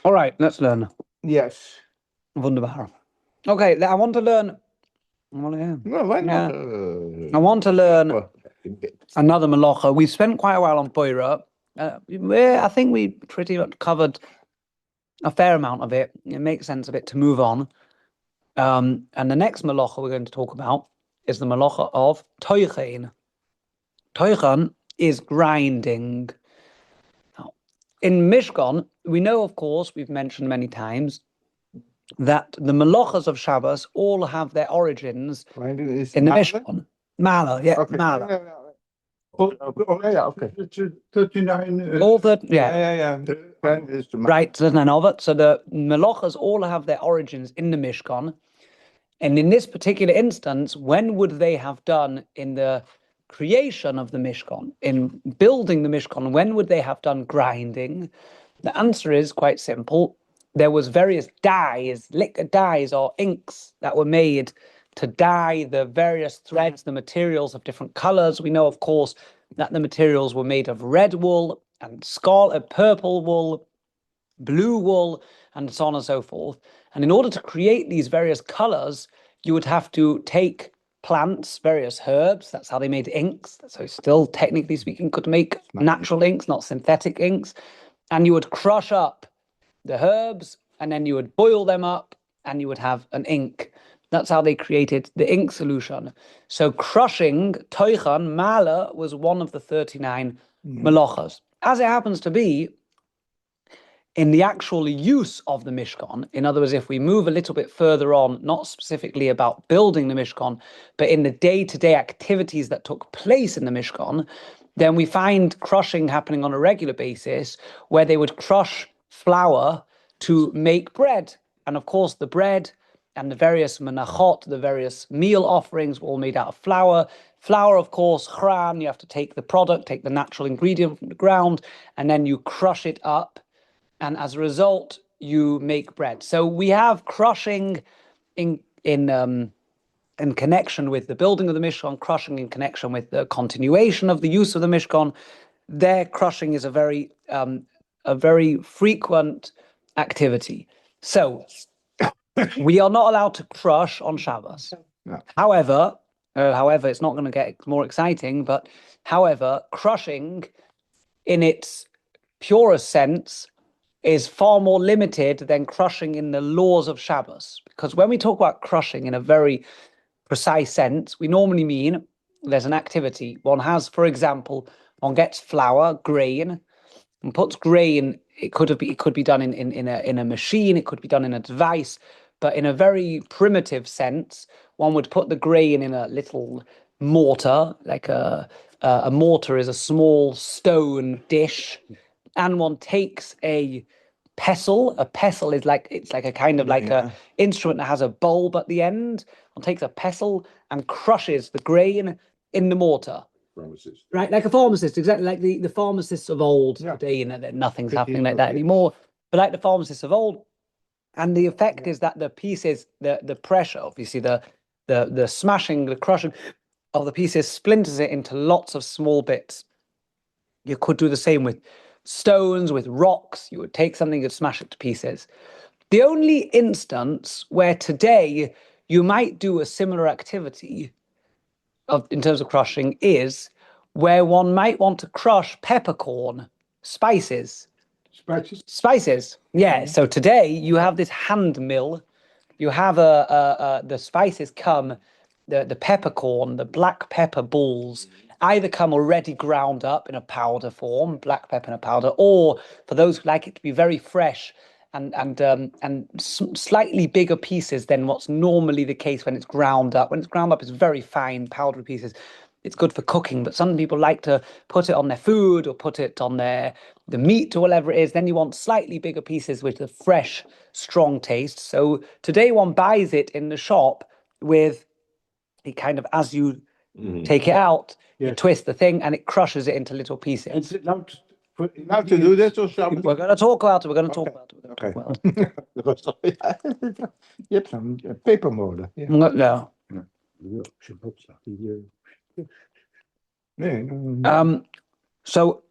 All right, let's learn. Yes. Wunderbar. Okay, I want to learn. No, why not? I want to learn another malacha. We spent quite a while on Boira. I think we pretty much covered a fair amount of it. It makes sense of it to move on. And the next malacha we're going to talk about is the malacha of Tochen. Tochen is grinding. Now, in Mishkan, we know, of course, we've mentioned many times, that the malachas of Shabbos all have their origins in the Mishkan. Mala, yeah, Okay. Mala. Yeah, okay. 39. All that, Yeah. Right, 39 of it. So the malachas all have their origins in the Mishkan. And in this particular instance, when would they have done in the creation of the Mishkan, in building the Mishkan, when would they have done grinding? The answer is quite simple. There was various dyes, liquid dyes or inks that were made to dye the various threads, the materials of different colors. We know, of course, that the materials were made of red wool and scarlet, purple wool, blue wool, and so on and so forth. And in order to create these various colors, you would have to take plants, various herbs. That's how they made inks. So still, technically speaking, could make natural inks, not synthetic inks. And you would crush up the herbs, and then you would boil them up, and you would have an ink. That's how they created the ink solution. So crushing, Tochen, Mala, was one of the 39 malachas. As it happens to be, in the actual use of the Mishkan, in other words, if we move a little bit further on, not specifically about building the Mishkan, but in the day-to-day activities that took place in the Mishkan, then we find crushing happening on a regular basis, where they would crush flour to make bread. And of course, the bread and the various menachot, the various meal offerings, were all made out of flour. Flour, of course, chran, you have to take the product, take the natural ingredient from the ground, and then you crush it up. And as a result, you make bread. So we have crushing in connection with the building of the Mishkan, crushing in connection with the continuation of the use of the Mishkan. Their crushing is a very frequent activity. So we are not allowed to crush on Shabbos. No. However, it's not going to get more exciting, but however, crushing in its purest sense is far more limited than crushing in the laws of Shabbos. Because when we talk about crushing in a very precise sense, we normally mean there's an activity. One has, for example, one gets flour, grain, and puts grain. It could be done in a machine, it could be done in a device, but in a very primitive sense, one would put the grain in a little mortar, like a mortar is a small stone dish, and one takes a pestle. A pestle is like, it's like a kind of like a instrument that has a bulb at the end. One takes a pestle and crushes the grain in the mortar. Pharmacist. Right, like a pharmacist, exactly like the pharmacists of old today, you know, that nothing's happening like that anymore. But like the pharmacists of old. And the effect is that the pieces, the pressure, obviously the smashing, the crushing of the pieces splinters it into lots of small bits. You could do the same with stones, with rocks. You would take something and smash it to pieces. The only instance where today you might do a similar activity in terms of crushing is where one might want to crush peppercorn, spices. Spices. Yeah. So today you have this hand mill. You have the spices come, the peppercorn, the black pepper balls either come already ground up in a powder form, black pepper in a powder, or for those who like it to be very fresh and slightly bigger pieces than what's normally the case when it's ground up. When it's ground up, it's very fine powdery pieces. It's good for cooking, but some people like to put it on their food or put it on the meat or whatever it is. Then you want slightly bigger pieces with a fresh, strong taste. So today one buys it in the shop with it kind of, as you take it out, you twist the thing and it crushes it into little pieces. Is it now Now to do this or something? We're going to talk about it. We're going to talk about it. You hebt some paper molen. No. So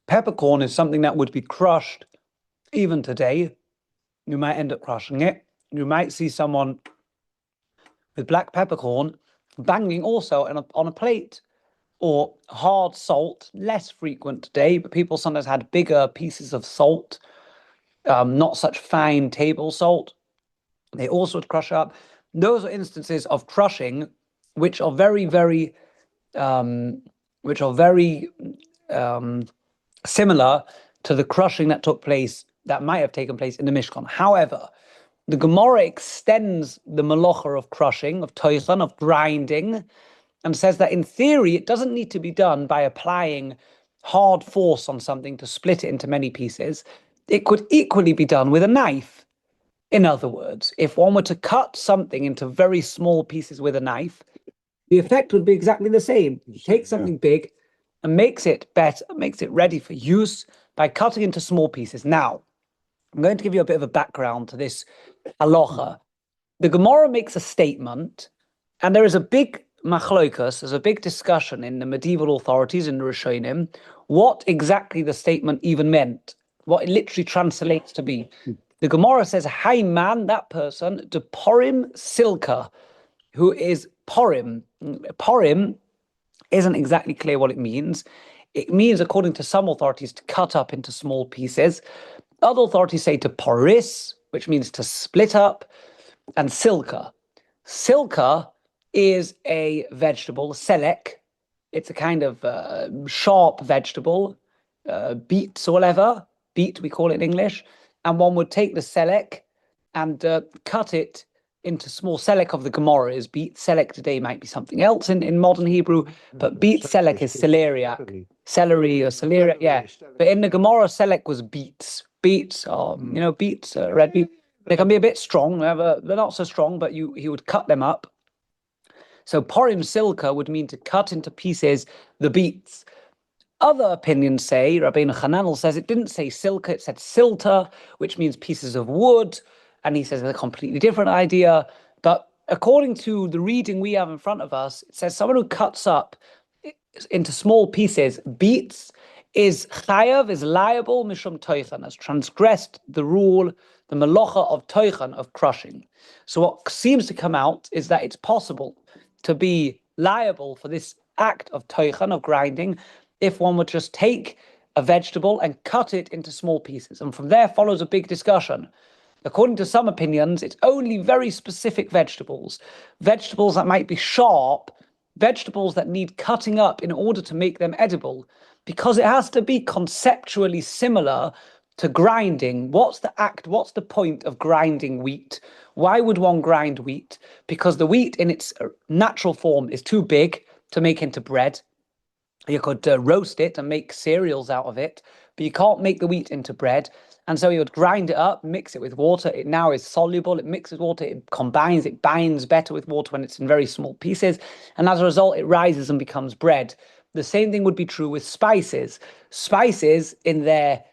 peppercorn is something that would be crushed even today, you might end up crushing it. You might see someone with black peppercorn banging also on a plate, or hard salt, less frequent today, but people sometimes had bigger pieces of salt, not such fine table salt. They also would crush up. Those are instances of crushing which are very, very, which are very similar to the crushing that might have taken place in the Mishkan. However, the Gemara extends the malacha of crushing, of tochen, of grinding, and says that in theory it doesn't need to be done by applying hard force on something to split it into many pieces. It could equally be done with a knife. In other words, if one were to cut something into very small pieces with a knife, the effect would be exactly the same. You take something big and makes it better, makes it ready for use by cutting into small pieces. Now, I'm going to give you a bit of a background to this halacha. The Gemara makes a statement, and there is a big machlokas, there's a big discussion in the medieval authorities, in the Rishonim, what exactly the statement even meant, what it literally translates to be. The Gemara says, "Hey man, that person, de porim silka," who is porim. Porim isn't exactly clear what it means. It means, according to some authorities, to cut up into small pieces. Other authorities say to poris, which means to split up, and silka. Silka is a vegetable, selek. It's a kind of sharp vegetable, beets or whatever. Beet, we call it in English. And one would take the selek and cut it into small. Selek of the Gemara is beet. Selek today might be something else in modern Hebrew, but beet selek is celeriac. Celery or celeriac, yeah. But in the Gemara, selek was beets. Beets are, beets, red beet. They can be a bit strong. They're not so strong, but he would cut them up. So porim silka would mean to cut into pieces the beets. Other opinions say, Rabbi Stanton says it didn't say silka, it said silta, which means pieces of wood. And he says it's a completely different idea. But according to the reading we have in front of us, it says someone who cuts up into small pieces beets is chayav, is liable, mishum tochen, has transgressed the rule, the malacha of tochen, of crushing. So what seems to come out is that it's possible to be liable for this act of tochen, of grinding, if one would just take a vegetable and cut it into small pieces. And from there follows a big discussion. According to some opinions, it's only very specific vegetables that might be sharp, vegetables that need cutting up in order to make them edible, because it has to be conceptually similar to grinding. What's the point of grinding wheat? Why would one grind wheat? Because the wheat in its natural form is too big to make into bread. You could roast it and make cereals out of it, but you can't make the wheat into bread. And so you would grind it up, mix it with water. It now is soluble. It mixes water. It combines. It binds better with water when it's in very small pieces. And as a result, it rises and becomes bread. The same thing would be true with spices. Spices in their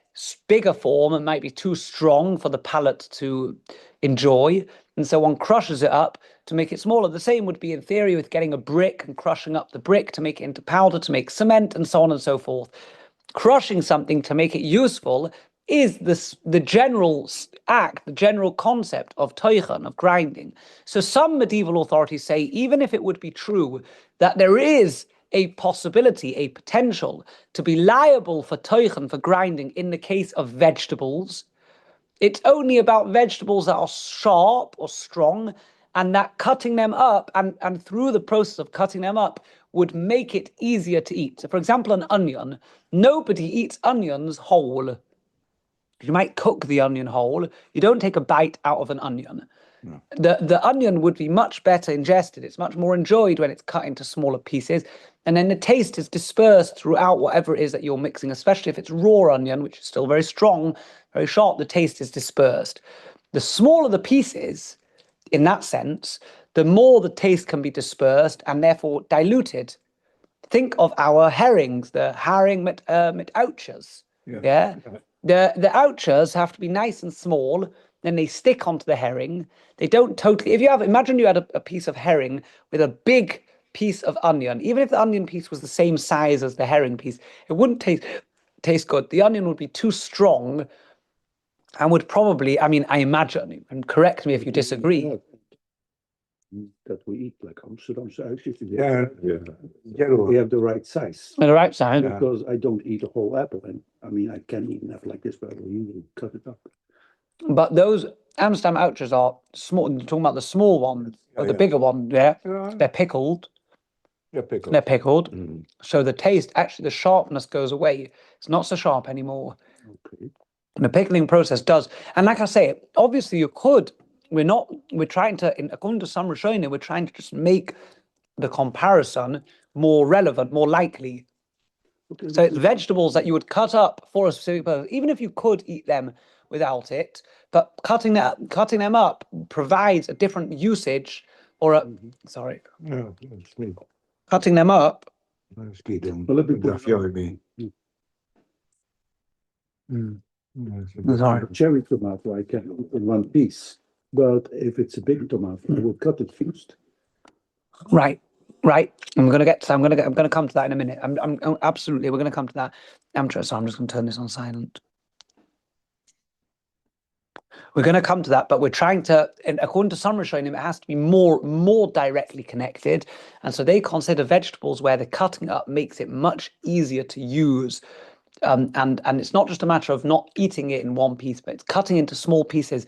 bigger form, it might be too strong for the palate to enjoy. And so one crushes it up to make it smaller. The same would be in theory with getting a brick and crushing up the brick to make it into powder, to make cement, and so on and so forth. Crushing something to make it useful is the general act, the general concept of tochen, of grinding. So some medieval authorities say, even if it would be true that there is a possibility, a potential to be liable for tochen, for grinding, in the case of vegetables, it's only about vegetables that are sharp or strong, and that cutting them up and through the process of cutting them up would make it easier to eat. So for example, an onion, nobody eats onions whole. You might cook the onion whole. You don't take a bite out of an onion. No. The onion would be much better ingested. It's much more enjoyed when it's cut into smaller pieces. And then the taste is dispersed throughout whatever it is that you're mixing, especially if it's raw onion, which is still very strong, very sharp, the taste is dispersed. The smaller the pieces, in that sense, the more the taste can be dispersed and therefore diluted. Think of our herrings, the herring mit ouchers. Yeah. The ouchers have to be nice and small, then they stick onto the herring. They don't totally, imagine you had a piece of herring with a big piece of onion. Even if the onion piece was the same size as the herring piece, it wouldn't taste good. The onion would be too strong I would probably, I mean, I imagine, and correct me if you disagree. That we eat like Amsterdamse uitzichten. Yeah, Yeah. yellow. We have the right size. On the right side. Yeah. Because I don't eat a whole apple, and I mean I can even have like this, but I will usually cut it up. But those Amsterdam ouches are small. You're talking about the small one, or the yeah. bigger one, yeah. Yeah, They're pickled. yeah, pickle. They're pickled. Mm, So the taste, actually, the sharpness goes away. It's not so sharp anymore. okay. And the pickling process does. And like I say, obviously you could. We're trying to, according to some Rishonim, we're trying to just make the comparison more relevant, more likely. Okay, So it's vegetables that you would cut up for a specific purpose, even if you could eat them without it. But cutting them up provides a different usage, or a sorry, Yeah, that's me. cutting them up. That's good. Well, let me put That's it on. your me. Sorry. Cherry tomato I can eat in one piece, but if it's a big tomato, I will cut it first. Right. I'm gonna come to that in a minute. I'm absolutely. We're gonna come to that. So I'm just gonna turn this on silent. We're going to come to that, but we're trying to, and according to some Rishonim, it has to be more directly connected. And so they consider vegetables where the cutting up makes it much easier to use. And it's not just a matter of not eating it in one piece, but it's cutting into small pieces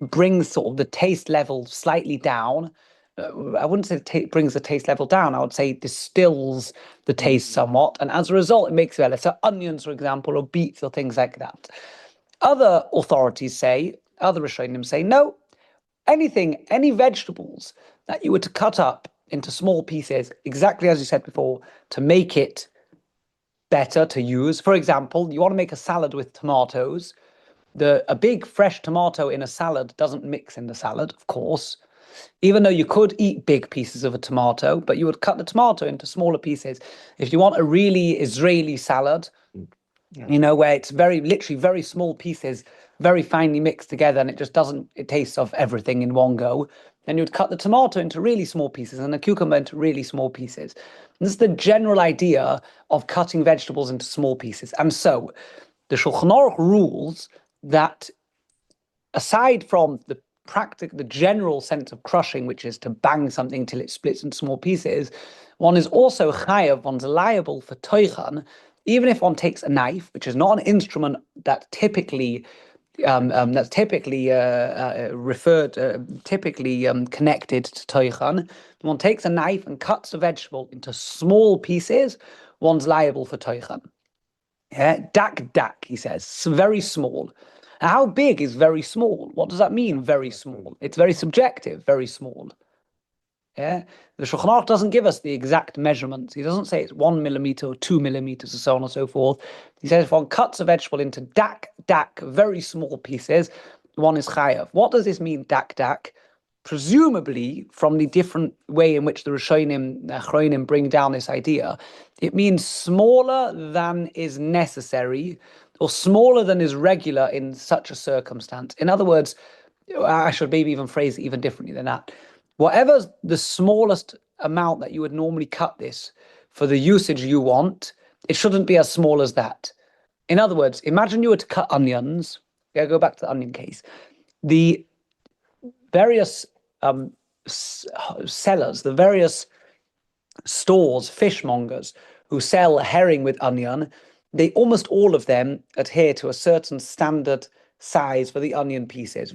brings sort of the taste level slightly down. I wouldn't say brings the taste level down. I would say distills the taste somewhat. And as a result, it makes it better. So onions, for example, or beets or things like that. Other authorities say, other Rishonim say, no, any vegetables that you were to cut up into small pieces, exactly as you said before, to make it better to use. For example, you want to make a salad with tomatoes. A big fresh tomato in a salad doesn't mix in the salad, of course, even though you could eat big pieces of a tomato, but you would cut the tomato into smaller pieces. If you want a really Israeli salad, you know, where it's literally very small pieces, very finely mixed together, and it tastes of everything in one go. Then you'd cut the tomato into really small pieces and the cucumber into really small pieces. And this is the general idea of cutting vegetables into small pieces. And so the Shulchan Aruch rules that aside from the general sense of crushing, which is to bang something till it splits into small pieces, one is also chayav, one's liable for tochen, even if one takes a knife, which is not an instrument that typically connected to tochen. One takes a knife and cuts a vegetable into small pieces, one's liable for tochen. Yeah, dak, he says, very small. How big is very small? What does that mean, very small? It's very subjective, very small. Yeah, the Shulchan Aruch doesn't give us the exact measurements. He doesn't say it's 1 millimeter or 2 millimeters or so on and so forth. He says if one cuts a vegetable into dak, very small pieces, one is chayav. What does this mean, dak? Presumably, from the different way in which the Rishonim bring down this idea, it means smaller than is necessary or smaller than is regular in such a circumstance. In other words, I should maybe even phrase it even differently than that. Whatever's the smallest amount that you would normally cut this for the usage you want, it shouldn't be as small as that. In other words, imagine you were to cut onions. Yeah, go back to the onion case. The various sellers, the various stores, fishmongers who sell herring with onion, they almost all of them adhere to a certain standard size for the onion pieces.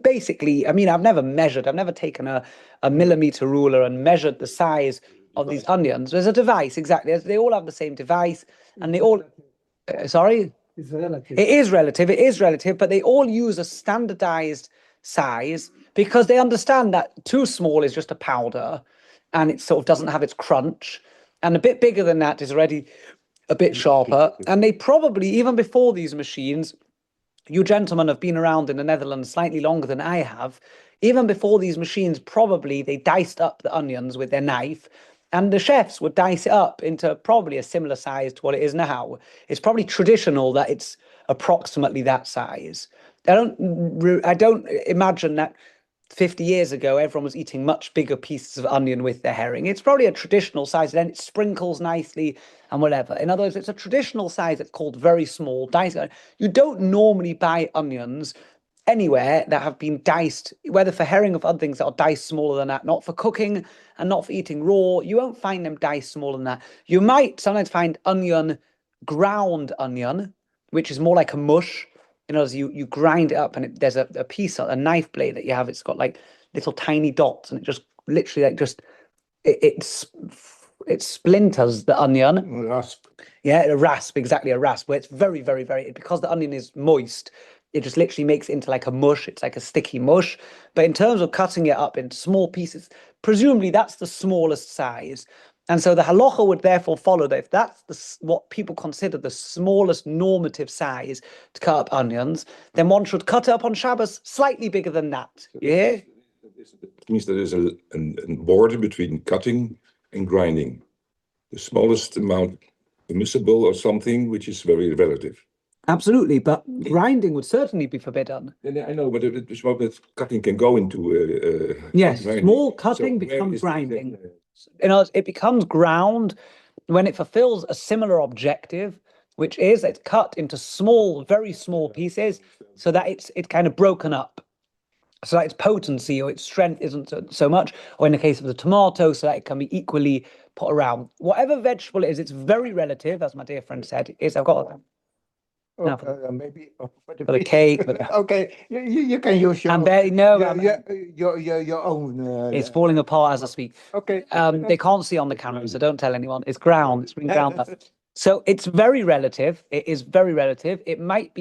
Basically, I mean, I've never taken a millimeter ruler and measured the size of these onions. There's a device, exactly. They all have the same device, and they all, sorry? It's relative. It is relative, but they all use a standardized size because they understand that too small is just a powder and it sort of doesn't have its crunch. And a bit bigger than that is already a bit sharper. And they probably, even before these machines, you gentlemen have been around in the Netherlands slightly longer than I have. Even before these machines, probably they diced up the onions with their knife, and the chefs would dice it up into probably a similar size to what it is now. It's probably traditional that it's approximately that size. I don't imagine that 50 years ago, everyone was eating much bigger pieces of onion with their herring. It's probably a traditional size, then it sprinkles nicely and whatever. In other words, it's a traditional size. It's called very small diced. You don't normally buy onions anywhere that have been diced, whether for herring or for other things that are diced smaller than that, not for cooking and not for eating raw. You won't find them diced smaller than that. You might sometimes find ground onion, which is more like a mush. You know, as you grind it up and there's a piece, a knife blade that you have. It's got like little tiny dots, and it just literally it splinters the onion. Rasp. Yeah, a rasp, exactly, a rasp, where it's very, very, very, because the onion is moist, it just literally makes it into like a mush. It's like a sticky mush. But in terms of cutting it up into small pieces, presumably that's the smallest size. And so the halacha would therefore follow that if that's what people consider the smallest normative size to cut up onions, then one should cut it up on Shabbos slightly bigger than that. Yeah? It means there is a border between cutting and grinding. The smallest amount permissible or something, which is very relative. Absolutely, but grinding would certainly be forbidden. And I know, but it's what that cutting can go into. Yes, grinding. small cutting So where becomes is grinding. the- You know, it becomes ground when it fulfills a similar objective, which is it's cut into small, very small pieces, so that it's kind of broken up, so that its potency or its strength isn't so much, or in the case of the tomato, so that it can be equally put around. Whatever vegetable it is, it's very relative, as my dear friend said. I've got Oh, No. maybe for the cake, but Okay, you can use your I'm barely no. your own. It's falling apart as I speak. Okay. They can't see on the camera, so don't tell anyone. It's ground. It's been ground up. So it's very relative. It is very relative. It might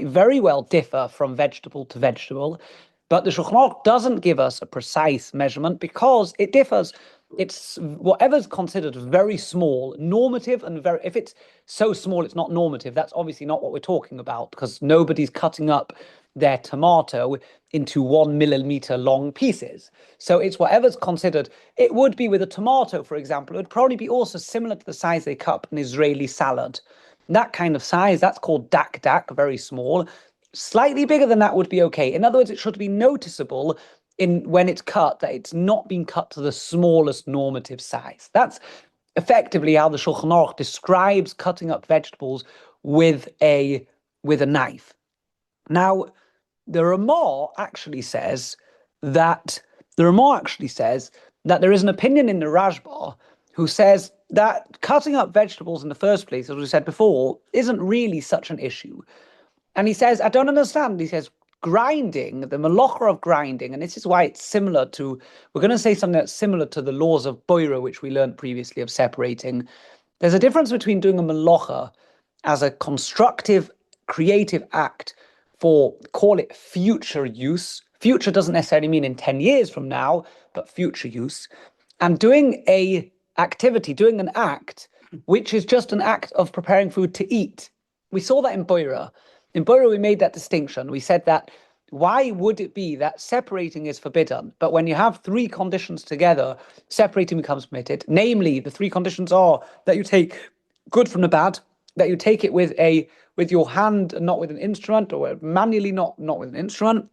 very well differ from vegetable to vegetable, but the Shulchan Aruch doesn't give us a precise measurement because it differs. It's whatever's considered very small, normative, and if it's so small it's not normative, that's obviously not what we're talking about, because nobody's cutting up their tomato into 1 millimeter long pieces. So it's whatever's considered. It would be with a tomato, for example, it would probably be also similar to the size they cut up an Israeli salad. That kind of size, that's called dak, very small. Slightly bigger than that would be okay. In other words, it should be noticeable when it's cut that it's not been cut to the smallest normative size. That's effectively how the Shulchan Aruch describes cutting up vegetables with a knife. Now, the Ramah actually says that there is an opinion in the Rashba who says that cutting up vegetables in the first place, as we said before, isn't really such an issue. And he says, I don't understand. He says, grinding, the malacha of grinding, and this is why it's similar to, we're going to say something that's similar to the laws of boira, which we learned previously of separating. There's a difference between doing a malacha as a constructive, creative act for, call it future use. Future doesn't necessarily mean in 10 years from now, but future use. And doing an act, which is just an act of preparing food to eat. We saw that in boira. In boira, we made that distinction. We said that why would it be that separating is forbidden, but when you have three conditions together, separating becomes permitted? Namely, the three conditions are that you take good from the bad, that you take it with your hand and not with an instrument, or manually not with an instrument,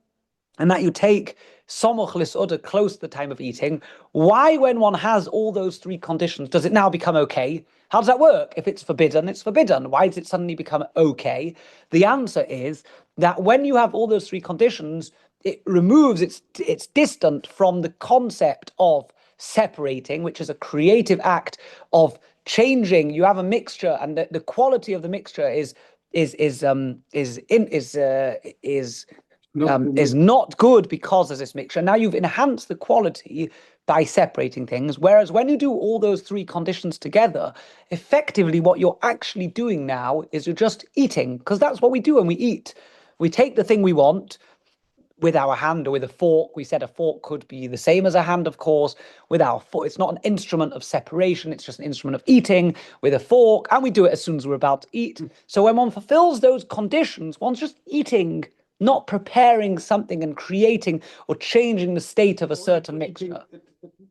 and that you take somoch lis'uda close to the time of eating. Why, when one has all those three conditions, does it now become okay? How does that work? If it's forbidden, it's forbidden. Why does it suddenly become okay? The answer is that when you have all those three conditions, it removes, it's distant from the concept of separating, which is a creative act of changing. You have a mixture, and the quality of the mixture is not good because of this mixture. Now you've enhanced the quality by separating things. Whereas when you do all those three conditions together, effectively what you're actually doing now is you're just eating, because that's what we do when we eat. We take the thing we want with our hand or with a fork. We said a fork could be the same as a hand, of course. With our foot, it's not an instrument of separation, it's just an instrument of eating with a fork, and we do it as soon as we're about to eat. So when one fulfills those conditions, one's just eating, not preparing something and creating or changing the state of a certain mixture.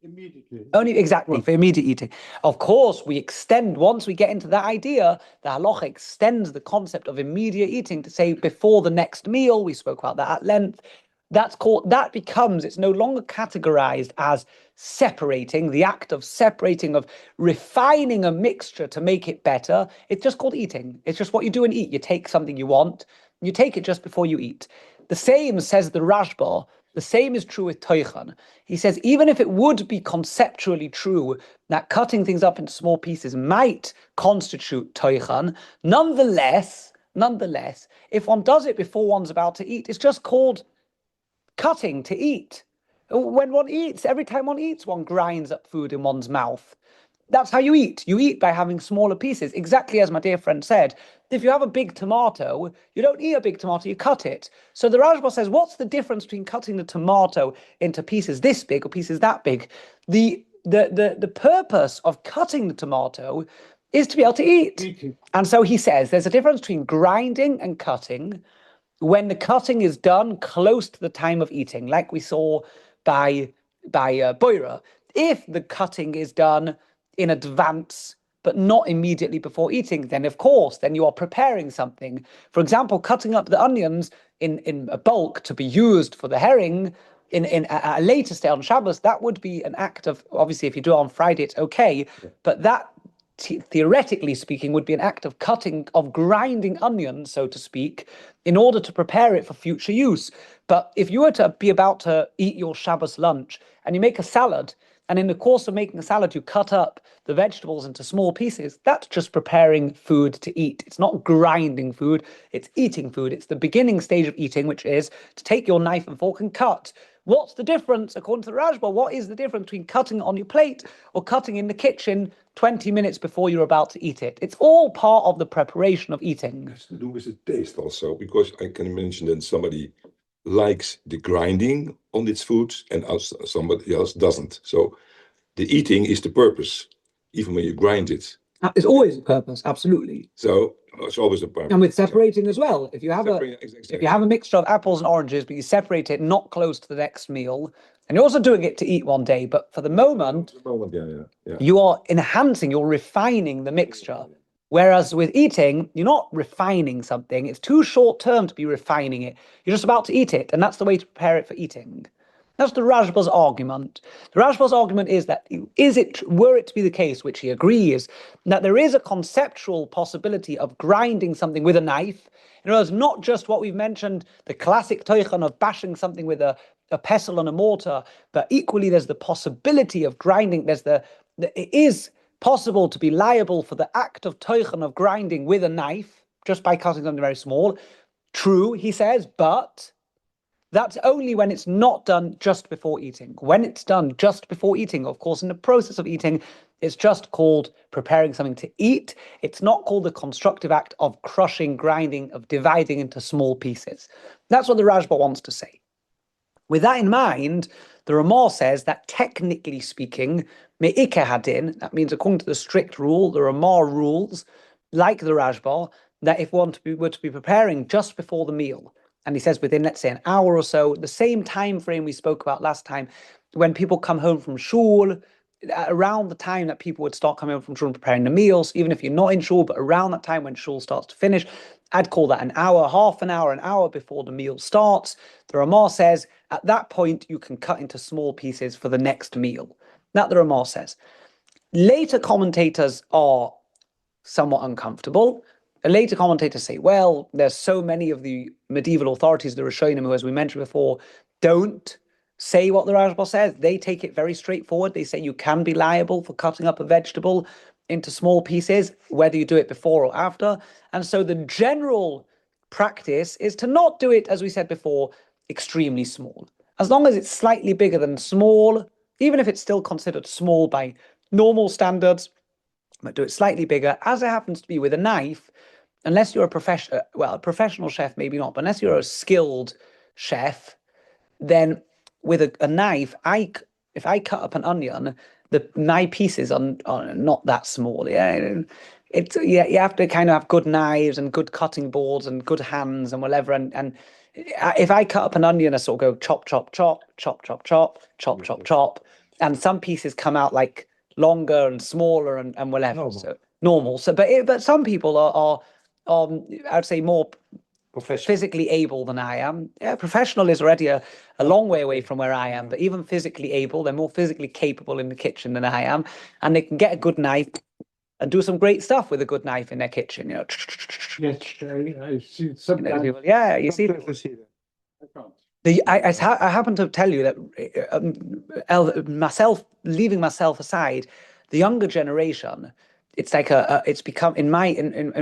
Immediately. Only exactly for immediate eating. Of course, we extend, once we get into that idea, the halacha extends the concept of immediate eating to say before the next meal. We spoke about that at length. that becomes, it's no longer categorized as separating, the act of separating, of refining a mixture to make it better. It's just called eating. It's just what you do and eat. You take something you want, you take it just before you eat. The same, says the Rashba, the same is true with Tochen. He says, even if it would be conceptually true that cutting things up into small pieces might constitute Tochen, nonetheless, if one does it before one's about to eat, it's just called cutting to eat. When one eats, every time one eats, one grinds up food in one's mouth. That's how you eat. You eat by having smaller pieces. Exactly as my dear friend said, if you have a big tomato, you don't eat a big tomato, you cut it. So the Rashba says, what's the difference between cutting the tomato into pieces this big or pieces that big? The purpose of cutting the tomato is to be able to eat. And so he says there's a difference between grinding and cutting when the cutting is done close to the time of eating, like we saw by Boira. If the cutting is done in advance, but not immediately before eating, then of course, then you are preparing something. For example, cutting up the onions in a bulk to be used for the herring in a later stage on Shabbos, that would be an act of, obviously, if you do it on Friday, it's okay, but that theoretically speaking, would be an act of cutting, of grinding onions, so to speak, in order to prepare it for future use. But if you were to be about to eat your Shabbos lunch and you make a salad, and in the course of making a salad, you cut up the vegetables into small pieces, that's just preparing food to eat. It's not grinding food, it's eating food. It's the beginning stage of eating, which is to take your knife and fork and cut. What's the difference, according to the Rashba? What is the difference between cutting it on your plate or cutting in the kitchen 20 minutes before you're about to eat it? It's all part of the preparation of eating. It has to do with the taste also, because I can mention that somebody likes the grinding on its food and somebody else doesn't. So the eating is the purpose, even when you grind it. It's always a purpose, absolutely. So it's always a purpose. And with separating as well. If you have Exactly. if you have a mixture of apples and oranges, but you separate it not close to the next meal, and you're also doing it to eat one day, but for the moment, Yeah. you are enhancing, you're refining the mixture. Whereas with eating, you're not refining something. It's too short term to be refining it. You're just about to eat it, and that's the way to prepare it for eating. That's the Rashba's argument. The Rashba's argument is that were it to be the case, which he agrees, that there is a conceptual possibility of grinding something with a knife. In other words, not just what we've mentioned, the classic tochen of bashing something with a pestle and a mortar, but equally there's the possibility of grinding. It is possible to be liable for the act of tochen of grinding with a knife, just by cutting something very small. True, he says, but that's only when it's not done just before eating. When it's done just before eating, of course, in the process of eating, it's just called preparing something to eat. It's not called the constructive act of crushing, grinding, of dividing into small pieces. That's what the Rashba wants to say. With that in mind, the Ramah says that technically speaking, me'ikeh hadin, that means according to the strict rule, the Ramah rules, like the Rashba, that if one were to be preparing just before the meal, and he says within, let's say, an hour or so, the same time frame we spoke about last time, when people come home from shul, around the time that people would start coming home from shul and preparing the meals, even if you're not in shul, but around that time when shul starts to finish, I'd call that an hour, half an hour before the meal starts. The Ramah says, at that point, you can cut into small pieces for the next meal. That the Ramah says. Later commentators are somewhat uncomfortable. Later commentators say, well, there's so many of the medieval authorities, the Rishonim, who, as we mentioned before, don't say what the Rashba says. They take it very straightforward. They say you can be liable for cutting up a vegetable into small pieces, whether you do it before or after. And so the general practice is to not do it, as we said before, extremely small. As long as it's slightly bigger than small, even if it's still considered small by normal standards, but do it slightly bigger, as it happens to be with a knife. Unless you're a professional chef, maybe not, but unless you're a skilled chef, then with a knife, if I cut up an onion, my pieces are not that small. Yeah, you have to kind of have good knives and good cutting boards and good hands and whatever. And if I cut up an onion, I sort of go chop, chop, chop, chop, chop, chop, chop, chop, chop, and some pieces come out like longer and smaller and whatever. Normal. So normal. So, but some people are I would say more Professional. physically able than I am. Yeah, professional is already a long way away from where I am, but even physically able, they're more physically capable in the kitchen than I am, and they can get a good knife and do some great stuff with a good knife in their kitchen. You know, Yes, I see you know, sometimes. people- yeah, you see. Sometimes I see that. I can't. I happen to tell you that myself, leaving myself aside, the younger generation, it's like it's become in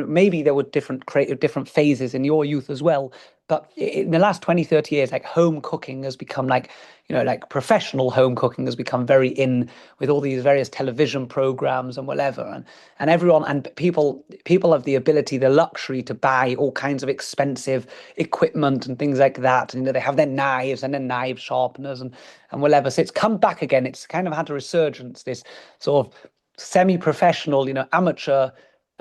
maybe there were different phases in your youth as well, but in the last 20, 30 years, like home cooking has become like, you know, like professional home cooking has become very in with all these various television programs and whatever, and everyone and people have the ability, the luxury to buy all kinds of expensive equipment and things like that. And, you know, they have their knives and their knife sharpeners and whatever. So it's come back again. It's kind of had a resurgence, this sort of semi-professional, you know, amateur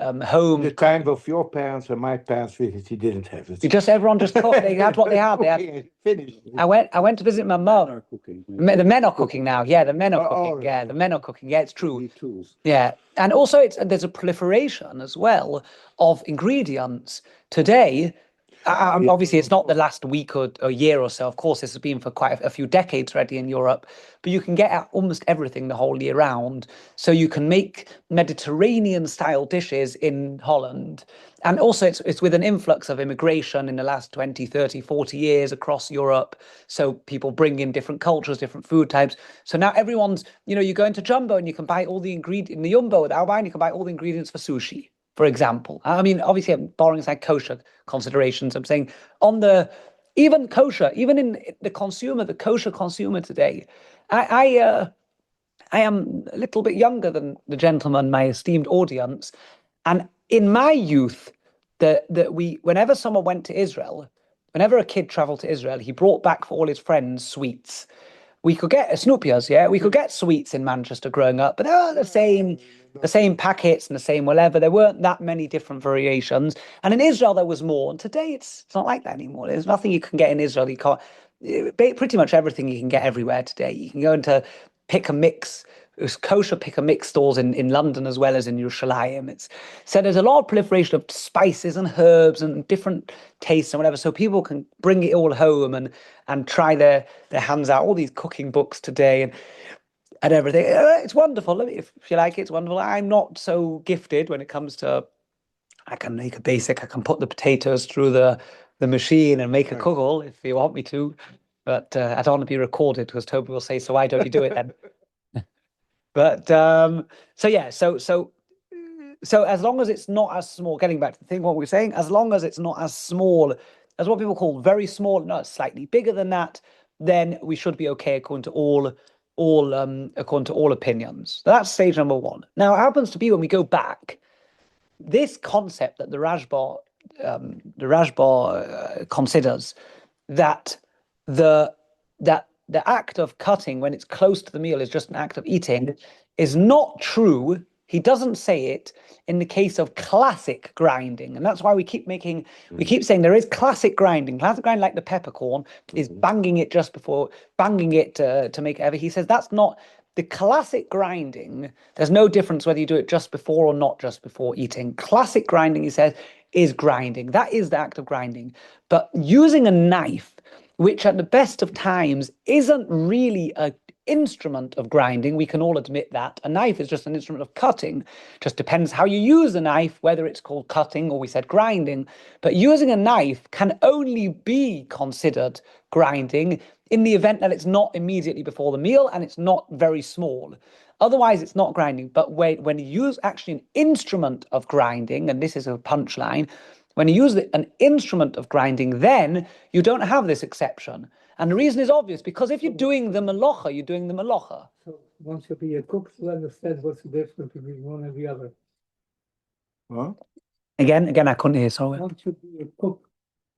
home. The time of your parents and my parents visits, he didn't have it. Everyone just cooked. They had what they had. They had. Cooking is finished. I went to visit my mum. Are cooking. The men are cooking now. Yeah, the men are Oh, cooking. Yeah, the men are cooking. Yeah, it's true. Need tools. Yeah, and also there's a proliferation as well of ingredients today. Obviously, it's not the last week or a year or so. Of course, this has been for quite a few decades already in Europe, but you can get almost everything the whole year round. So you can make Mediterranean style dishes in Holland. And also it's with an influx of immigration in the last 20, 30, 40 years across Europe. So people bring in different cultures, different food types. So now everyone's, you know, you go into Jumbo and you can buy all the ingredients in the Jumbo at Albijn, you can buy all the ingredients for sushi, for example. I mean, obviously I'm borrowing aside kosher considerations. I'm saying even kosher, even in the kosher consumer today, I am a little bit younger than the gentleman, my esteemed audience. And in my youth, whenever someone went to Israel, whenever a kid traveled to Israel, he brought back for all his friends sweets. We could get snoopias, yeah. We could get sweets in Manchester growing up, but they were the same packets and the same whatever. There weren't that many different variations. And in Israel there was more. And today it's not like that anymore. There's nothing you can get in Israel. You can't. Pretty much everything you can get everywhere today. You can go into pick a mix. Kosher pick a mix stores in London as well as in Yerushalayim. So there's a lot of proliferation of spices and herbs and different tastes and whatever. So people can bring it all home and try their hands out. All these cooking books today and everything. It's wonderful. If you like it, it's wonderful. I'm not so gifted when it comes to. I can make a basic. I can put the potatoes through the machine and make a kugel if you want me to, but I don't want to be recorded because Toby will say, "So why don't you do it then?" But so as long as it's not as small, getting back to the thing, what we're saying, as long as it's not as small as what people call very small, not slightly bigger than that, then we should be okay according to all opinions. So that's stage number one. Now it happens to be when we go back, this concept that the Rashba considers that the act of cutting when it's close to the meal is just an act of eating is not true. He doesn't say it in the case of classic grinding. And that's why we keep saying there is classic grinding. Classic grinding, like the peppercorn, is banging it to make it ever. He says that's not the classic grinding. There's no difference whether you do it just before or not just before eating. Classic grinding, he says, is grinding. That is the act of grinding. But using a knife, which at the best of times isn't really an instrument of grinding, we can all admit that. A knife is just an instrument of cutting. Just depends how you use the knife, whether it's called cutting or we said grinding. But using a knife can only be considered grinding in the event that it's not immediately before the meal and it's not very small. Otherwise, it's not grinding. But when you use actually an instrument of grinding, and this is a punchline, when you use an instrument of grinding, then you don't have this exception. And the reason is obvious, because if you're doing the melacha, you're doing the melacha. So once you be a cook, to understand what's the difference between one and the other. Huh? Again, I couldn't hear, sorry. Once you be a cook,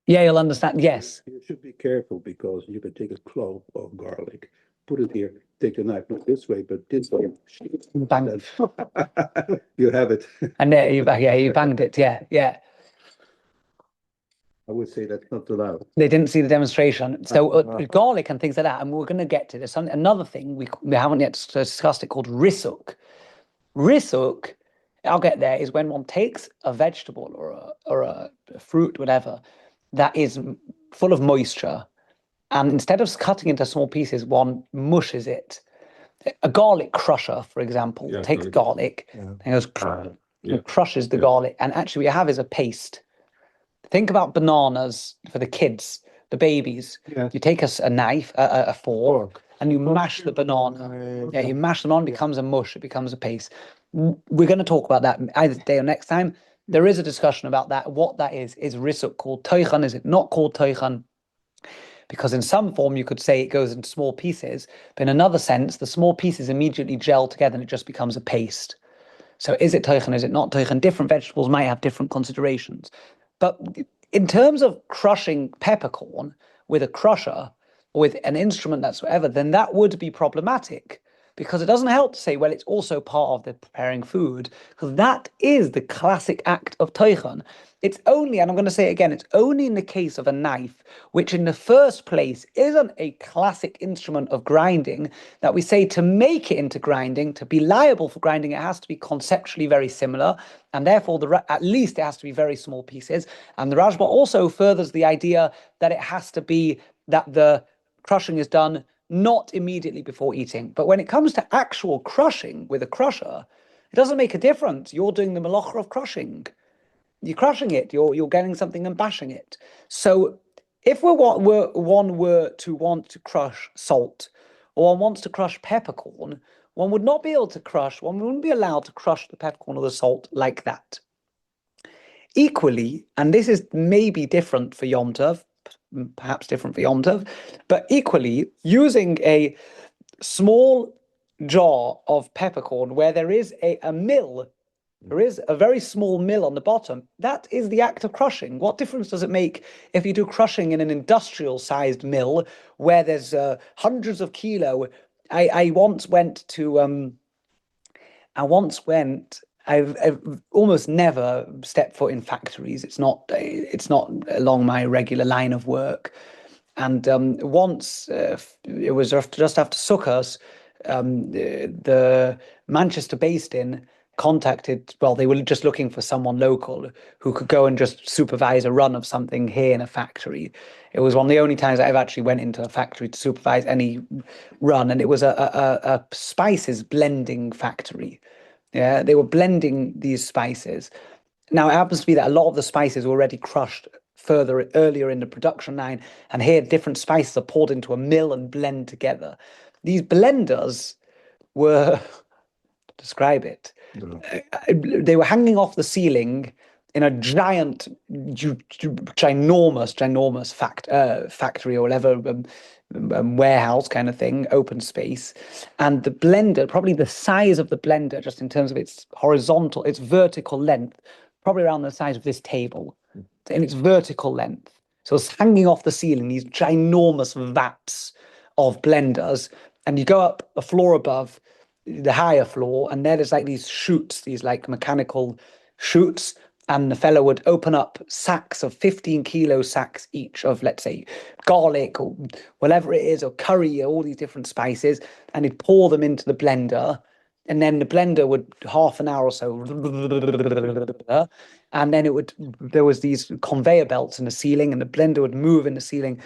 Yeah, you'll understand, yes. You should be careful because you can take a clove of garlic, put it here, take the knife, not this way, but this way. Bang. You have it. And there you banged it, yeah. I would say that's not allowed. They didn't see the demonstration. So garlic and things like that, and we're going to get to this. Another thing, we haven't yet discussed it, called risuk. Risuk, I'll get there, is when one takes a vegetable or a fruit, whatever, that is full of moisture. And instead of cutting into small pieces, one mushes it. A garlic crusher, for example, Yeah, takes garlic and goes Yeah. and crushes the Yeah. garlic. And actually, what you have is a paste. Think about bananas for the kids, the babies. Yes. You take a knife, a fork, Fork. and you mash the banana. Yeah, you mash them on, it becomes a mush, it becomes a paste. We're going to talk about that either today or next time. There is a discussion about that. What that is risuk called tochen? Is it not called tochen? Because in some form you could say it goes into small pieces, but in another sense, the small pieces immediately gel together and it just becomes a paste. So is it tochen? Is it not tochen? Different vegetables might have different considerations. But in terms of crushing peppercorn with a crusher or with an instrument that's whatever, then that would be problematic because it doesn't help to say, well, it's also part of the preparing food, because that is the classic act of tochen. It's only, and I'm going to say it again, it's only in the case of a knife, which in the first place isn't a classic instrument of grinding, that we say to make it into grinding, to be liable for grinding, it has to be conceptually very similar, and therefore at least it has to be very small pieces. And the Rajba also furthers the idea that it has to be that the crushing is done not immediately before eating. But when it comes to actual crushing with a crusher, it doesn't make a difference. You're doing the malacha of crushing. You're crushing it. You're getting something and bashing it. So if one were to want to crush salt, or one wants to crush peppercorn, one would not be able to crush. One wouldn't be allowed to crush the peppercorn or the salt like that. Equally, and this is maybe different for Yom Tov, perhaps different for Yom Tov, but equally using a small jar of peppercorn where there is a mill. There is a very small mill on the bottom. That is the act of crushing. What difference does it make if you do crushing in an industrial-sized mill where there's hundreds of kilo? I once went to. I've almost never stepped foot in factories. It's not along my regular line of work. And once it was just after Sukkot, the Manchester based in contacted, well, they were just looking for someone local who could go and just supervise a run of something here in a factory. It was one of the only times I've actually went into a factory to supervise any run, and it was a spices blending factory. Yeah, they were blending these spices. Now, it happens to be that a lot of the spices were already crushed earlier in the production line, and here different spices are poured into a mill and blend together. These blenders were, describe it, they were hanging off the ceiling in a ginormous factory or whatever, warehouse kind of thing, open space. And the blender, probably the size of the blender, just in terms of its vertical length, probably around the size of this table, in its vertical length. So it's hanging off the ceiling, these ginormous vats of blenders. And you go up a floor above, the higher floor, and there's like these chutes, these like mechanical chutes, and the fellow would open up sacks of 15-kilo sacks each of, let's say, garlic or whatever it is, or curry, or all these different spices, and he'd pour them into the blender, and then the blender would, half an hour or so, and then there was these conveyor belts in the ceiling, and the blender would move in the ceiling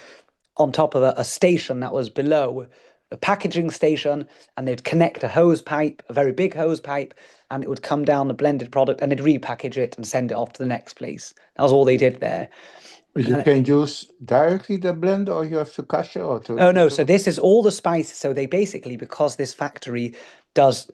on top of a station that was below, a packaging station, and they'd connect a hose pipe, a very big hose pipe, and it would come down the blended product, and they'd repackage it and send it off to the next place. That was all they did there. You can use directly the blender, or you have to kasher or to. Oh no, so this is all the spices. So they basically, because this factory does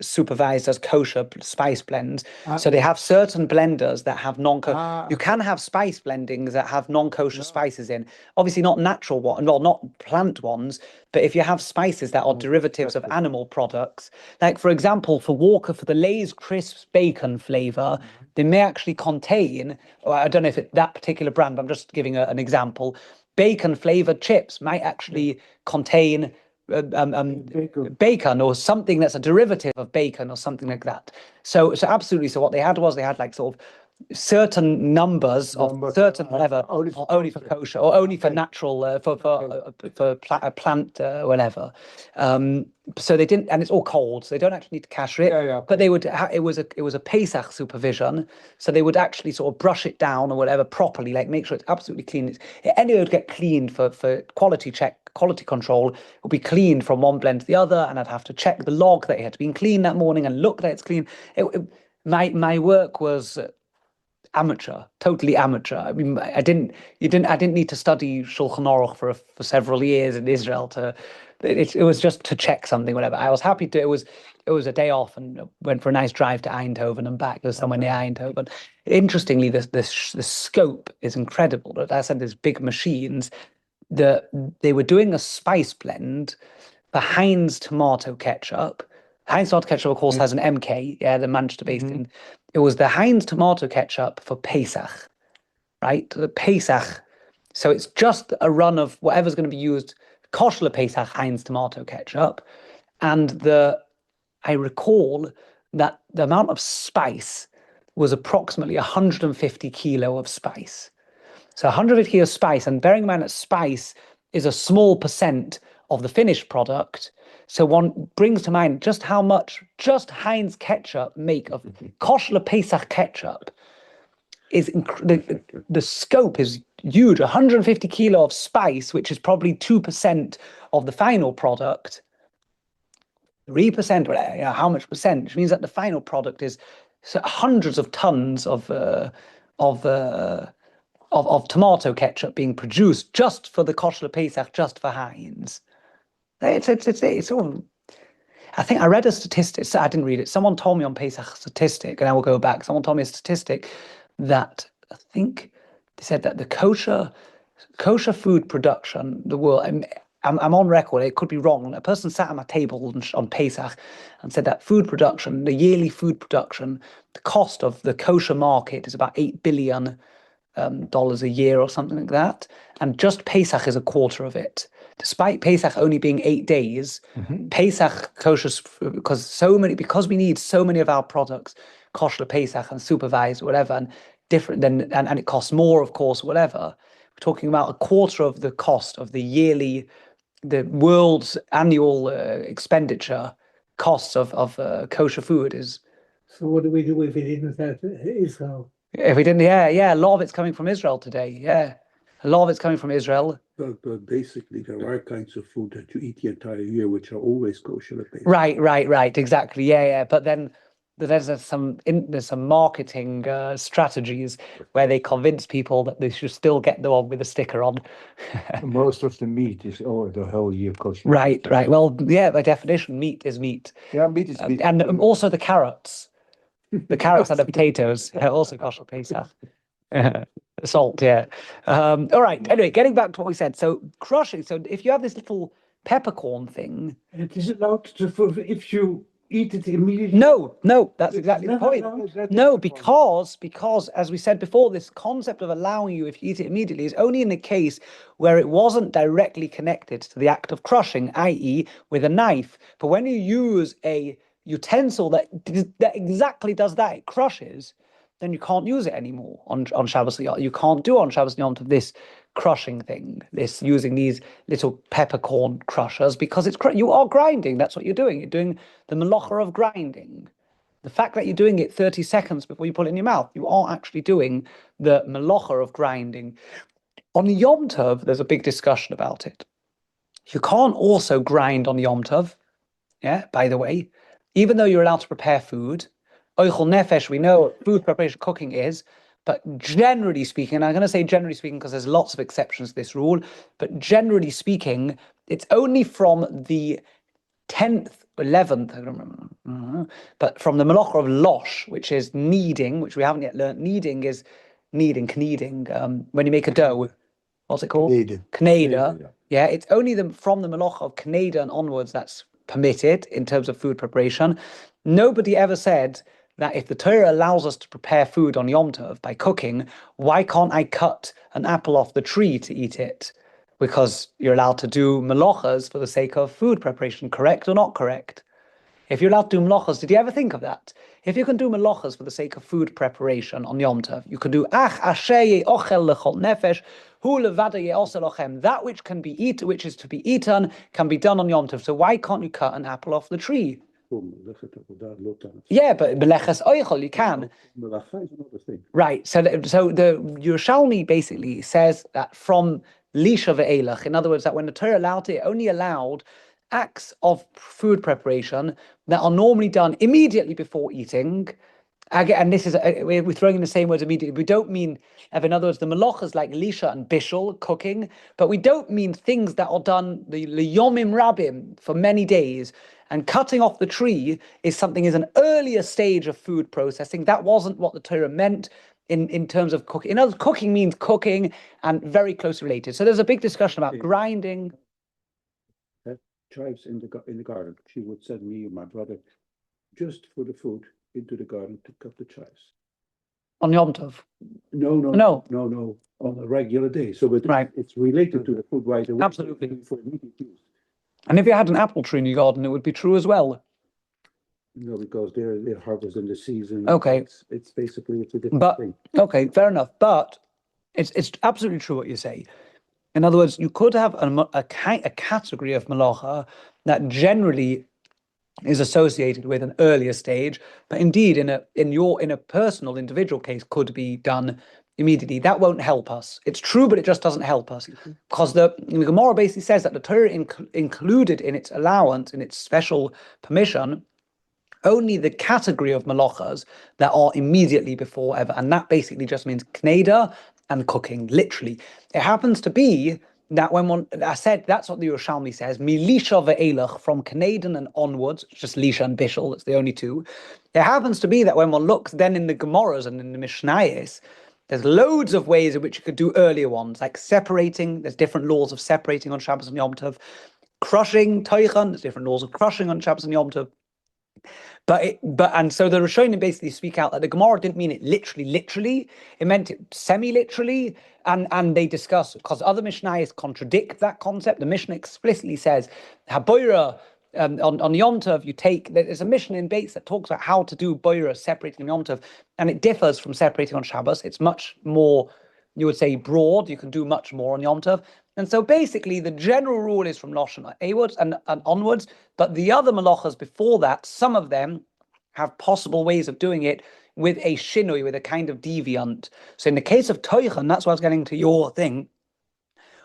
kosher spice blends, so they have certain blenders that have non-kosher. You can have spice blendings that have non-kosher spices in. Obviously not natural one, well, not plant ones, but if you have spices that are derivatives of animal products, like for example, for the Lay's crisp bacon flavor, they may actually contain, I don't know if it's that particular brand, but I'm just giving an example. Bacon flavored chips might actually contain bacon or something that's a derivative of bacon or something like that. So absolutely. So what they had was they had like sort of certain numbers of certain whatever only are for only for kosher or only for natural plant whatever. So they didn't, and it's all cold, so they don't actually need to kasher it. Yeah. But they would. It was a Pesach supervision, so they would actually sort of brush it down or whatever properly, like make sure it's absolutely clean. Anyway, it would get cleaned for quality check, quality control. It would be cleaned from one blend to the other, and I'd have to check the log that it had been clean that morning and look that it's clean. My work was amateur, totally amateur. I mean, I didn't need to study Shulchan Aruch for several years in Israel it was just to check something, whatever. I was happy to. It was a day off and went for a nice drive to Eindhoven and back. It was somewhere near Eindhoven. Interestingly, the scope is incredible. But I said there's big machines. They were doing a spice blend for Heinz tomato ketchup. Heinz tomato ketchup, of course, has an MK, the Manchester-based thing. It was the Heinz tomato ketchup for Pesach, right? The Pesach. So it's just a run of whatever's going to be used, kosher Pesach Heinz tomato ketchup. And I recall that the amount of spice was approximately 150 kilo of spice. So 150 kilo of spice, and bearing in mind that spice is a small percent of the finished product. So one brings to mind just how much just Heinz ketchup make of kosher Pesach ketchup is the scope is huge. 150 kilo of spice, which is probably 2% of the final product. 3%, how much percent? Which means that the final product is hundreds of tons of tomato ketchup being produced just for the kosher Pesach, just for Heinz. It's all. I think I read a statistic. I didn't read it. Someone told me on Pesach statistic, and I will go back. Someone told me a statistic that I think they said that the kosher food production, the world. I'm on record. It could be wrong. A person sat at my table on Pesach and said that food production, the yearly food production, the cost of the kosher market is about $8 billion a year or something like that, and just Pesach is a quarter of it. Despite Pesach only being 8 days, Pesach kosher, because we need so many of our products kosher Pesach and supervised, whatever, and different than, and it costs more, of course, whatever. We're talking about a quarter of the cost of the world's annual expenditure costs of kosher food is. So what do we do if we didn't have Israel? If we didn't, a lot of it's coming from Israel today. A lot of it's coming from Israel. But basically, there are kinds of food that you eat the entire year, which are always kosher. Right. Exactly. But then there's some marketing strategies where they convince people that they should still get the one with the sticker on. Most of the meat is the whole year kosher. Right. Well, by definition, meat is meat. Yeah, meat is meat. And also the carrots. The carrots and the potatoes are also kosher Pesach. Salt, all right. Anyway, getting back to what we said. So crushing. So if you have this little peppercorn thing, it is allowed if you eat it immediately. No, that's exactly the point. No, because as we said before, this concept of allowing you if you eat it immediately is only in the case where it wasn't directly connected to the act of crushing, i.e., with a knife. But when you use a utensil that exactly does that, it crushes, then you can't use it anymore on Shabbos. You can't do on Shabbos Yom Tov this crushing thing, this using these little peppercorn crushers, because you are grinding. That's what you're doing. You're doing the melacha of grinding. The fact that you're doing it 30 seconds before you put it in your mouth, you are actually doing the melacha of grinding. On Yom Tov, there's a big discussion about it. You can't also grind on Yom Tov. By the way, even though you're allowed to prepare food, oichel nefesh, we know what food preparation cooking is, but generally speaking, and I'm going to say generally speaking because there's lots of exceptions to this rule, but generally speaking, it's only from the 10th, 11th, I don't remember, but from the melacha of losh, which is kneading, which we haven't yet learned. Kneading is kneading, when you make a dough. What's it called? Kneder. Yeah, it's only from the melacha of kneder and onwards that's permitted in terms of food preparation. Nobody ever said that if the Torah allows us to prepare food on Yom Tov by cooking, why can't I cut an apple off the tree to eat it? Because you're allowed to do melachas for the sake of food preparation. Correct or not correct? If you're allowed to do melachas, did you ever think of that? If you can do melachas for the sake of food preparation on Yom Tov, you could do asher ochel lechol nefesh, hu levada ye'osel lochem. That which can be eaten, which is to be eaten, can be done on Yom Tov. So why can't you cut an apple off the tree? Yeah, but meleches oichel, you can. Melacha is another thing. Right. So the Yerushalmi basically says that from Lisha ve'elach, in other words, that when the Torah allowed it only allowed acts of food preparation that are normally done immediately before eating. Again, and this is, we're throwing in the same words immediately. We don't mean, in other words, the malachas like lisha and bishul, cooking, but we don't mean things that are done the yomim rabim for many days. And cutting off the tree is an earlier stage of food processing. That wasn't what the Torah meant in terms of cooking. In other words, cooking means cooking and very closely related. So there's a big discussion about grinding. Chives in the garden. She would send me and my brother just for the food into the garden to cut the chives. On Yom Tov? No. On a regular day. So it's related to the food right away. Absolutely. For immediate use. And if you had an apple tree in your garden, it would be true as well. No, because they're harvest in the season. Okay. It's basically a different thing. Okay, fair enough. But it's absolutely true what you say. In other words, you could have a category of malacha that generally is associated with an earlier stage, but indeed in a personal individual case could be done immediately. That won't help us. It's true, but it just doesn't help us, because the Gemara basically says that the Torah included in its allowance, in its special permission, only the category of malachas that are immediately before ever, and that basically just means kneder and cooking, literally. It happens to be that I said, that's what the Yerushalmi says, milisha ve'elach, from kneder and onwards, just lisha and bishul, it's the only two. It happens to be that when one looks then in the Gemaras and in the Mishnayos, there's loads of ways in which you could do earlier ones, like separating. There's different laws of separating on Shabbos and Yom Tov. Crushing, Tochen, there's different laws of crushing on Shabbos and Yom Tov. And so the Rishonim basically speak out that the Gemara didn't mean it literally. It meant it semi-literally, and they discuss, because other Mishnayos contradict that concept. The Mishnah explicitly says, Haboira, on Yom Tov, there's a Mishnah in Bates that talks about how to do boira separating on Yom Tov, and it differs from separating on Shabbos. It's much more, you would say, broad. You can do much more on Yom Tov. And so basically the general rule is from Loshen Awards and onwards, but the other malachas before that, some of them have possible ways of doing it with a shinui, with a kind of deviant. So in the case of Tochen, that's why I was getting to your thing,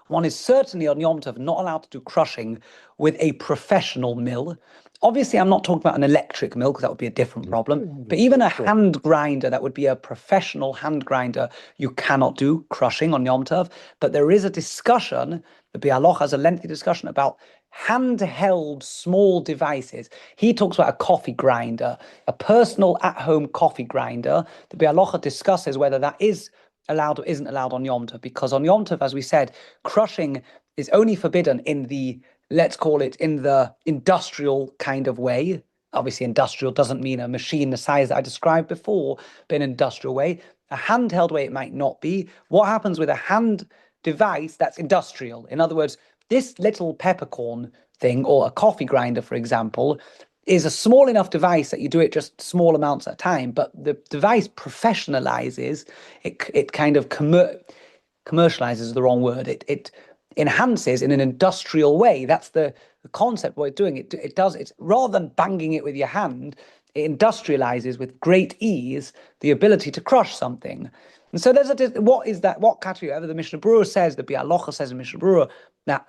one is certainly on Yom Tov not allowed to do crushing with a professional mill. Obviously, I'm not talking about an electric mill, because that would be a different problem. But even a hand grinder, that would be a professional hand grinder, you cannot do crushing on Yom Tov. But there is a discussion, the Bialoch has a lengthy discussion about handheld small devices. He talks about a coffee grinder, a personal at-home coffee grinder. The Bialoch discusses whether that is allowed or isn't allowed on Yom Tov, because on Yom Tov, as we said, crushing is only forbidden in the, let's call it, in the industrial kind of way. Obviously, industrial doesn't mean a machine the size that I described before, but in an industrial way. A handheld way, it might not be. What happens with a hand device that's industrial? In other words, this little peppercorn thing, or a coffee grinder, for example, is a small enough device that you do it just small amounts at a time, but the device professionalizes, it kind of commercializes is the wrong word, it enhances in an industrial way. That's the concept what it's doing. It's rather than banging it with your hand, it industrializes with great ease the ability to crush something. And so what is that? What category? Ever the Mishnah Berurah says, the Bialocha says in Mishnah Berurah, that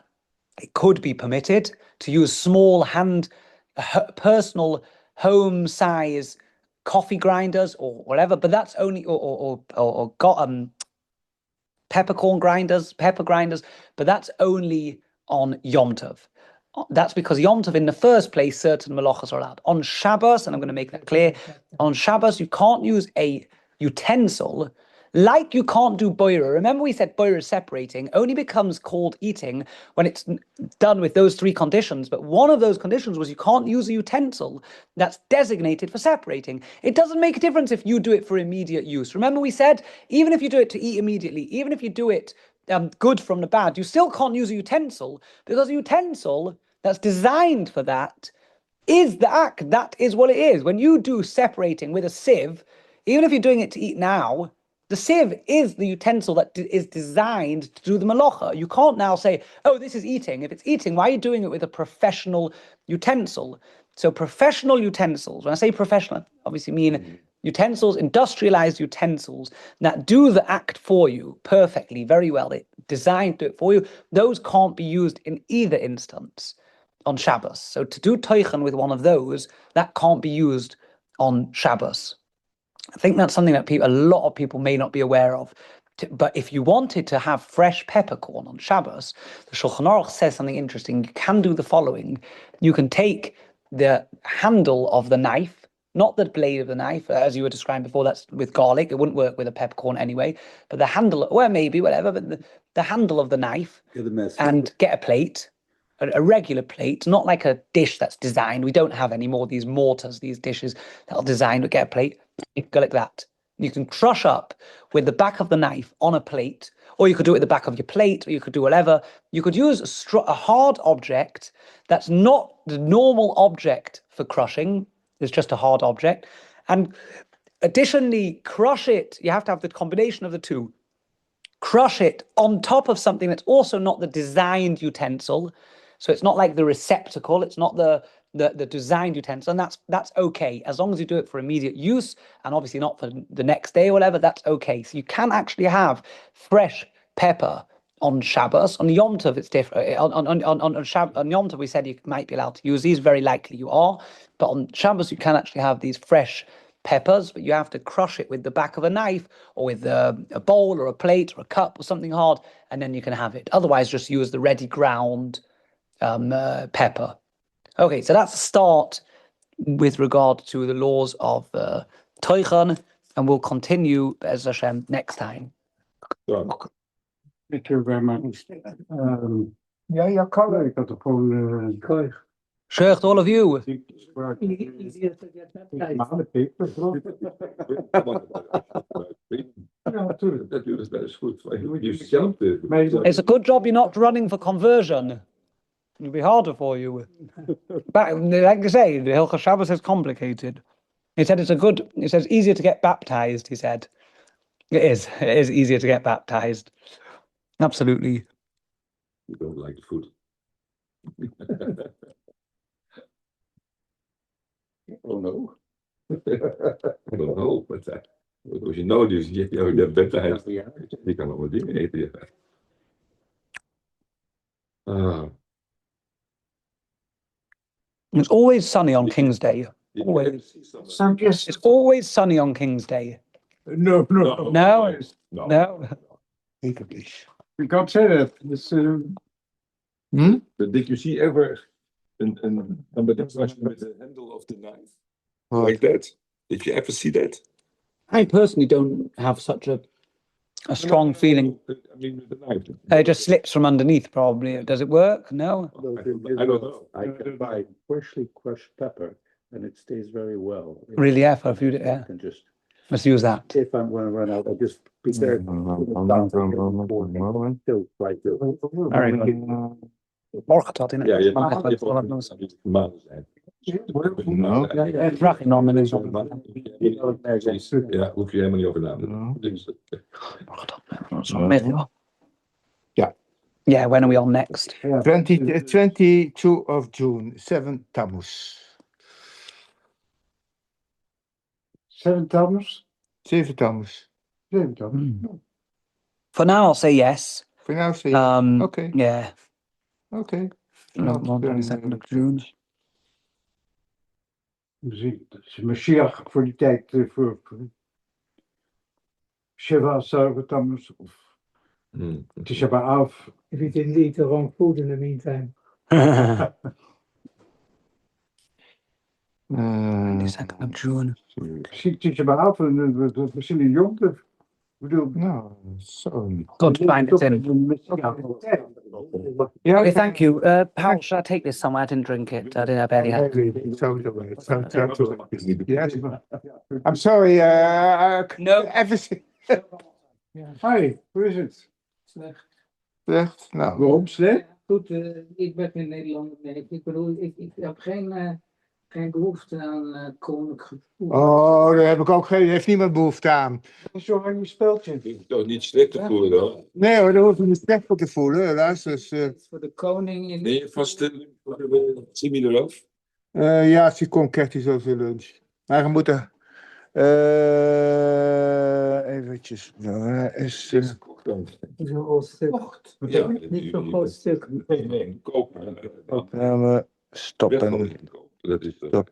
it could be permitted to use small personal home size coffee grinders or whatever, but that's only or pepper grinders, but that's only on Yom Tov. That's because Yom Tov, in the first place, certain malachas are allowed. On Shabbos, and I'm going to make that clear, on Shabbos you can't use a utensil. Like you can't do boira. Remember we said boira separating only becomes called eating when it's done with those three conditions. But one of those conditions was you can't use a utensil that's designated for separating. It doesn't make a difference if you do it for immediate use. Remember we said, even if you do it to eat immediately, even if you do it good from the bad, you still can't use a utensil, because a utensil that's designed for that is the act. That is what it is. When you do separating with a sieve, even if you're doing it to eat now, the sieve is the utensil that is designed to do the malacha. You can't now say, oh, this is eating. If it's eating, why are you doing it with a professional utensil? So professional utensils, when I say professional, I obviously mean utensils, industrialized utensils that do the act for you perfectly, very well. They designed to do it for you. Those can't be used in either instance on Shabbos. So to do Tochen with one of those, that can't be used on Shabbos. I think that's something that a lot of people may not be aware of. But if you wanted to have fresh peppercorn on Shabbos, the Shulchan Aruch says something interesting. You can do the following. You can take the handle of the knife, not the blade of the knife, as you were describing before, that's with garlic. It wouldn't work with a peppercorn anyway. But the handle, well, maybe, whatever, but the handle of the knife, and get a plate, a regular plate, not like a dish that's designed. We don't have any more these mortars, these dishes that are designed to get a plate. You can go like that. You can crush up with the back of the knife on a plate, or you could do it at the back of your plate, or you could do whatever. You could use a hard object that's not the normal object for crushing. It's just a hard object. And additionally, crush it. You have to have the combination of the two. Crush it on top of something that's also not the designed utensil. So it's not like the receptacle. It's not the designed utensil. And that's okay. As long as you do it for immediate use and obviously not for the next day or whatever, that's okay. So you can actually have fresh pepper on Shabbos. On Yom Tov, it's different. On Yom Tov, we said you might be allowed to use these. Very likely you are. But on Shabbos, you can actually have these fresh peppers, but you have to crush it with the back of a knife or with a bowl or a plate or a cup or something hard, and then you can have it. Otherwise, just use the ready ground pepper. Okay, so that's a start with regard to the laws of Tochen, and we'll continue, Be'ez Hashem, next time. Thank you very much. Ja, kan. Ik had er gewoon... Sure, to all of you. Easier to get baptized. Ja, natuurlijk. Dat is best goed. Jezelf. It's a good job you're not running for conversion. It'll be harder for you. But like I say, the Hilchos Shabbos is complicated. He said it says easier to get baptized, he said. It is easier to get baptized. Absolutely. You don't like the food. Oh no. I don't know, but because you know dus je bent baptized. Je kan allemaal dingen eten. Ja. It's always sunny on King's Day. Always. It's always sunny on King's Day. No. No. You can't say that. It's, But did you see ever but that's with the handle of the knife? Like that? Did you ever see that? I personally don't have such a strong feeling. I mean, with the knife. It just slips from underneath, probably. Does it work? No. I don't know. I can buy freshly crushed pepper, and it stays very well. Really, yeah, for a few days. Yeah. I can just, Let's use that. if I'm going to run out, I just prepare it. Still quite good. Very good. Morgen tot in Ja, het. je Vraag enorm is op. Ja, hoef je helemaal niet over na te denken. Ja. Yeah, when are we on next? 22 of June, 7 Tammuz. 7 Tammuz? 7 Tammuz. 7 Tammuz. For now, I'll say yes. For now, say okay. Yeah. Okay. On 22nd of June. Dus Mashiach voor die tijd, voor Shiva, 7 Tammuz, of Tisha B'Av. If you didn't eat the wrong food in the meantime. 22nd of June. Misschien Tisha B'Av, de verschillende jongeren. Ik bedoel, No, so. Good to find it in. Yeah, Okay, thank you. Paul, should I take this somewhere? I didn't drink it. I didn't have any. Yes. I'm sorry. No. Everything. Hi, hoe is het? Slecht. Nou. Waarom slecht? Goed, ik ben in Nederland. Nee, ik bedoel, ik heb geen Geen behoefte aan koninklijke voer. Oh, daar heb ik ook geen, heeft niemand behoefte aan. Dat is zo'n oranje speeltje. Ik hoef toch niet slecht te voelen dan. Nee hoor, daar hoef je niet slecht voor te voelen. Helaas, dus, Voor de koning in Ben je vast 10 minuten eraf? ja, als hij komt, krijgt hij zo zijn lunch. Maar we moeten... eventjes. Is, zo'n groot stuk. Ja, Niet zo'n groot stuk. Nee, koop. opname stoppen. Dat is Stoppen.